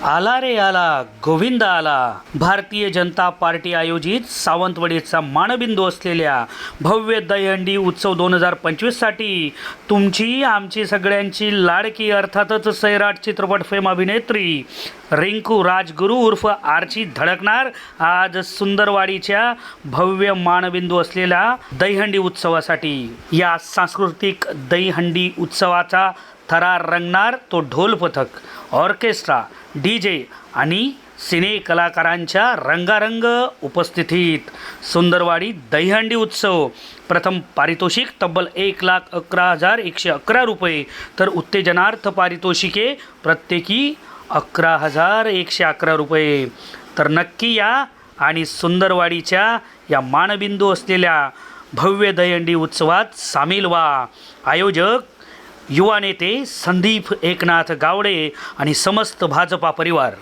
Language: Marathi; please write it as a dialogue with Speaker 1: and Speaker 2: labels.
Speaker 1: आला रे आला, गोविंद आला. भारतीय जनता पार्टी आयोजित सावंतवाडीचा मानबिंदू असलेल्या भव्य दहीहंडी उत्सव 2025 साठी तुमची आमची सगळ्यांची लाडकी अर्थातच सैराट चित्रपट फेम अभिनेत्री रिंकू राजगुरू उर्फ आर्ची धडकणार आज सुंदरवाडीच्या भव्य मानबिंदू असलेल्या दहीहंडी उत्सवासाठी. या सांस्कृतिक दहीहंडी उत्सवाचा थरार रंगणार तो ढोल पथक, ऑर्केस्ट्रा, डीजे आणि सिने कलाकारांच्या रंगारंग उपस्थितीत. सुंदरवाडी दहीहंडी उत्सव. प्रथम पारितोषिक तब्बल 1,11,111 रुपये, तर उत्तेजनार्थ पारितोषिके प्रत्येकी 11,111 रुपये. तर नक्की या आणि सुंदरवाडीच्या या मानबिंदू असलेल्या भव्य दहीहंडी उत्सवात सामील व्हा. आयोजक युवा नेते संदीप एकनाथ गावडे आणि समस्त भाजपा परिवार.